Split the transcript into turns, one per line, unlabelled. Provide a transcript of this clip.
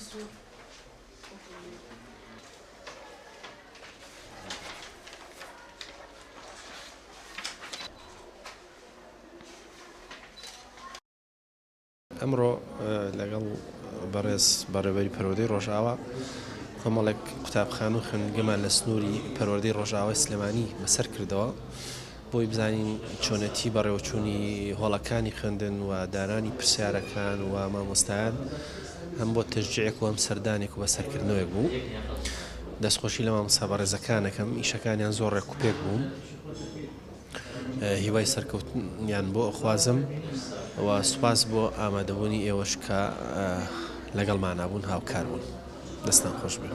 ئەمڕۆ لەگەڵ بەڕێوەبەری پەروەردەی ڕۆژاوە کۆمەڵێک قوتابخان و خوێندنگەمان لە سنووری پەروەردەی ڕۆژاوای سلێمانی بەسەر کردەوە بۆی بزانین چۆنەتی بەڕێوەچوونی هۆڵەکانی خوێندن و دارانی پرسیارەکان و مامۆستایان هەم بۆ تەشجیعێک و هەم سەردانێک و بەسەرکردنەوەک بوو. دەستخۆشی لە مامۆستا بەڕێزەکانەکەم ئیشەکانیان زۆر ڕێک و پێک بووم، هیوای سەرکەوتنیان بۆ خوازم و سوپاس بۆ ئامادەبوونی ئێوەش کە لەگەڵمانابوون هاوکار بوون. دەستان خۆش بێ.